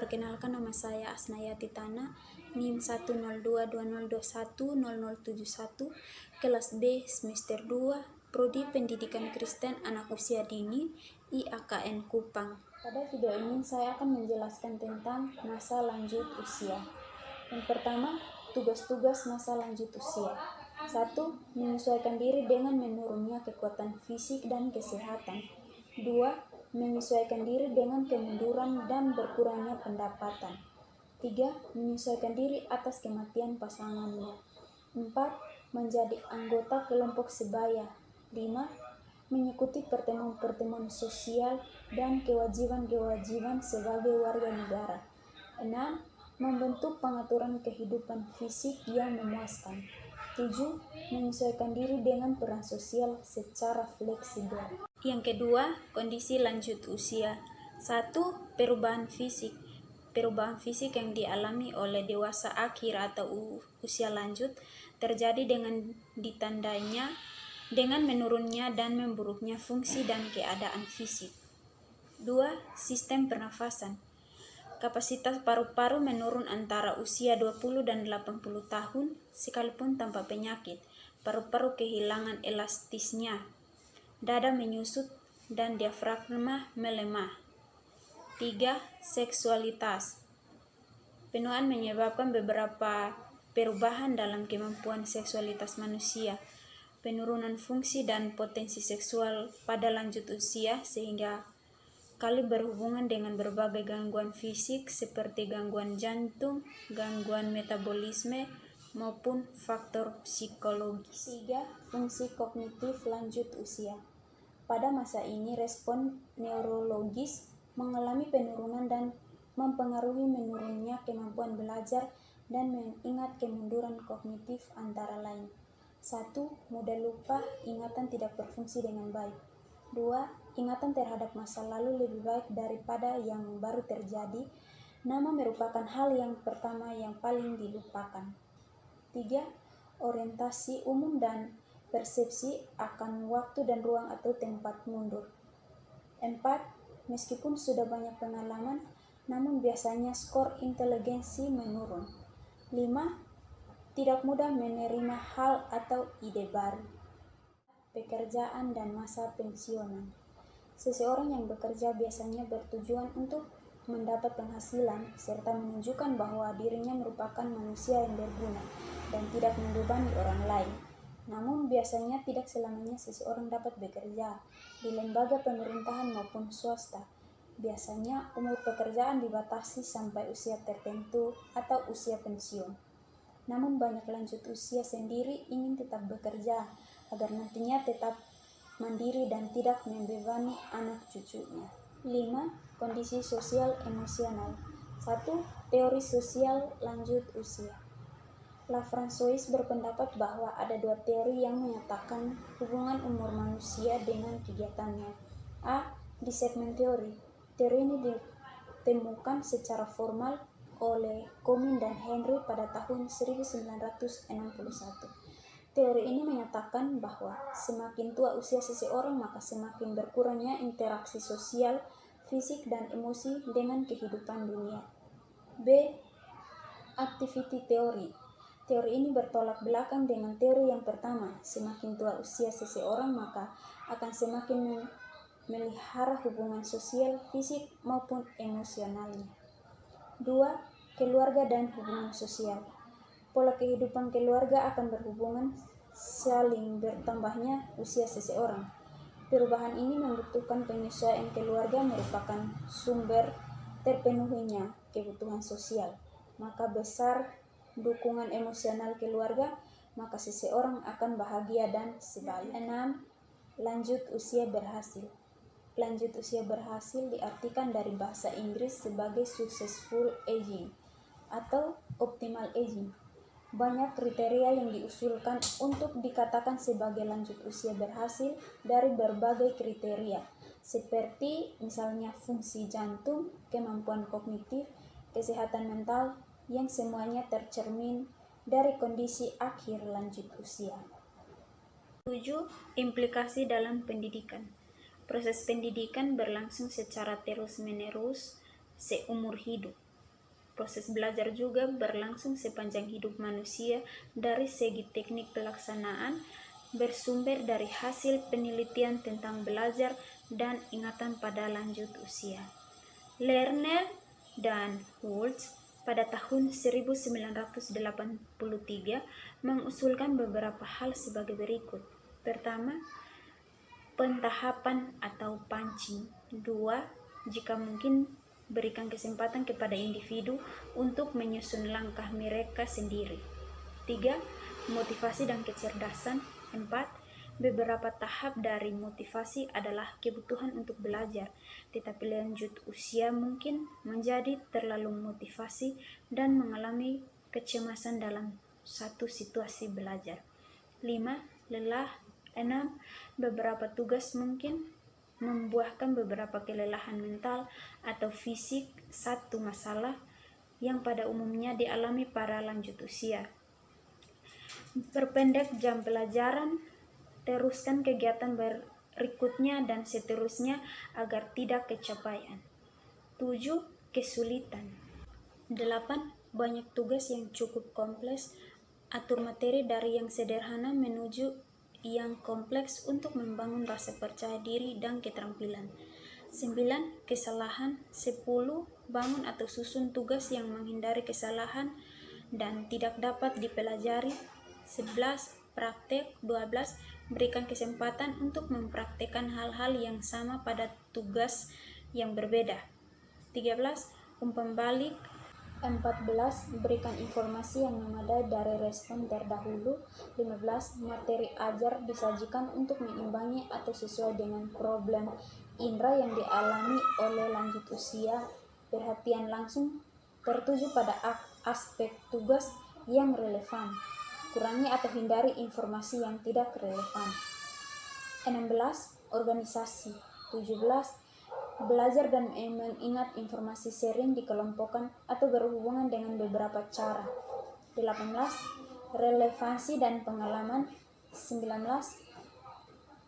Perkenalkan, nama saya Asnayati Tana, NIM 10220210071, kelas B semester 2, Prodi Pendidikan Kristen Anak Usia Dini, IAKN Kupang. Pada video ini saya akan menjelaskan tentang masa lanjut usia. Yang pertama, tugas-tugas masa lanjut usia. 1. Menyesuaikan diri dengan menurunnya kekuatan fisik dan kesehatan. 2. Menyesuaikan diri dengan kemunduran dan berkurangnya pendapatan. 3. Menyesuaikan diri atas kematian pasangannya. 4. Menjadi anggota kelompok sebaya. 5. Mengikuti pertemuan-pertemuan sosial dan kewajiban-kewajiban sebagai warga negara. 6. Membentuk pengaturan kehidupan fisik yang memuaskan. 7. Menyesuaikan diri dengan peran sosial secara fleksibel. Yang kedua, kondisi lanjut usia. 1. Perubahan fisik. Perubahan fisik yang dialami oleh dewasa akhir atau usia lanjut terjadi dengan ditandainya dengan menurunnya dan memburuknya fungsi dan keadaan fisik. 2. Sistem pernafasan. Kapasitas paru-paru menurun antara usia 20 dan 80 tahun sekalipun tanpa penyakit. Paru-paru kehilangan elastisnya. Dada menyusut dan diafragma melemah. 3. Seksualitas. Penuaan menyebabkan beberapa perubahan dalam kemampuan seksualitas manusia. Penurunan fungsi dan potensi seksual pada lanjut usia sehingga kali berhubungan dengan berbagai gangguan fisik seperti gangguan jantung, gangguan metabolisme, maupun faktor psikologis. 3. Fungsi kognitif lanjut usia. Pada masa ini, respon neurologis mengalami penurunan dan mempengaruhi menurunnya kemampuan belajar dan mengingat kemunduran kognitif antara lain. 1. Mudah lupa, ingatan tidak berfungsi dengan baik. 2. Ingatan terhadap masa lalu lebih baik daripada yang baru terjadi. Nama merupakan hal yang pertama yang paling dilupakan. 3. Orientasi umum dan persepsi akan waktu dan ruang atau tempat mundur. 4. Meskipun sudah banyak pengalaman, namun biasanya skor inteligensi menurun. 5. Tidak mudah menerima hal atau ide baru. Pekerjaan dan masa pensiunan. Seseorang yang bekerja biasanya bertujuan untuk mendapat penghasilan serta menunjukkan bahwa dirinya merupakan manusia yang berguna dan tidak membebani orang lain. Namun biasanya tidak selamanya seseorang dapat bekerja di lembaga pemerintahan maupun swasta. Biasanya umur pekerjaan dibatasi sampai usia tertentu atau usia pensiun. Namun banyak lanjut usia sendiri ingin tetap bekerja agar nantinya tetap mandiri dan tidak membebani anak cucunya. 5. Kondisi sosial emosional. 1. Teori sosial lanjut usia. Lafrancois berpendapat bahwa ada dua teori yang menyatakan hubungan umur manusia dengan kegiatannya. A. Di segmen teori. Teori ini ditemukan secara formal oleh Comyn dan Henry pada tahun 1961. Teori ini menyatakan bahwa semakin tua usia seseorang maka semakin berkurangnya interaksi sosial, fisik, dan emosi dengan kehidupan dunia. B. Activity theory. Teori ini bertolak belakang dengan teori yang pertama. Semakin tua usia seseorang maka akan semakin memelihara hubungan sosial, fisik, maupun emosionalnya. 2. Keluarga dan hubungan sosial. Pola kehidupan keluarga akan berhubungan saling bertambahnya usia seseorang. Perubahan ini membutuhkan penyesuaian keluarga merupakan sumber terpenuhinya kebutuhan sosial. Maka besar dukungan emosional keluarga, maka seseorang akan bahagia dan sebaliknya. 6. Lanjut usia berhasil. Lanjut usia berhasil diartikan dari bahasa Inggris sebagai successful aging atau optimal aging. Banyak kriteria yang diusulkan untuk dikatakan sebagai lanjut usia berhasil dari berbagai kriteria, seperti misalnya fungsi jantung, kemampuan kognitif, kesehatan mental, yang semuanya tercermin dari kondisi akhir lanjut usia. 7. Implikasi dalam pendidikan. Proses pendidikan berlangsung secara terus-menerus seumur hidup. Proses belajar juga berlangsung sepanjang hidup manusia dari segi teknik pelaksanaan, bersumber dari hasil penelitian tentang belajar dan ingatan pada lanjut usia. Lerner dan Wultz pada tahun 1983 mengusulkan beberapa hal sebagai berikut. Pertama, pentahapan atau pancing. Dua, jika mungkin berikan kesempatan kepada individu untuk menyusun langkah mereka sendiri. 3. Motivasi dan kecerdasan. 4. Beberapa tahap dari motivasi adalah kebutuhan untuk belajar, tetapi lanjut usia mungkin menjadi terlalu motivasi dan mengalami kecemasan dalam satu situasi belajar. 5. Lelah. 6. Beberapa tugas mungkin membuahkan beberapa kelelahan mental atau fisik. 1. Masalah yang pada umumnya dialami para lanjut usia. Perpendek jam pelajaran, teruskan kegiatan berikutnya dan seterusnya agar tidak kecapaian. 7. Kesulitan. 8. Banyak tugas yang cukup kompleks, atur materi dari yang sederhana menuju yang kompleks untuk membangun rasa percaya diri dan keterampilan. 9. Kesalahan. 10. Bangun atau susun tugas yang menghindari kesalahan dan tidak dapat dipelajari. 11. Praktek. 12. Berikan kesempatan untuk mempraktekkan hal-hal yang sama pada tugas yang berbeda. 13. Umpan balik. 14. Berikan informasi yang memadai dari respon terdahulu. 15. Materi ajar disajikan untuk meimbangi atau sesuai dengan problem indera yang dialami oleh lanjut usia. Perhatian langsung tertuju pada aspek tugas yang relevan. Kurangi atau hindari informasi yang tidak relevan. 16. Organisasi. 17. Belajar dan mengingat informasi sering dikelompokkan atau berhubungan dengan beberapa cara. 18. Relevansi dan pengalaman. 19.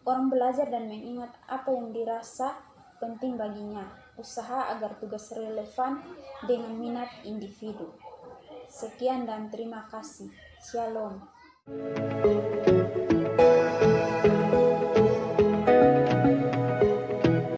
Orang belajar dan mengingat apa yang dirasa penting baginya. Usaha agar tugas relevan dengan minat individu. Sekian dan terima kasih. Shalom.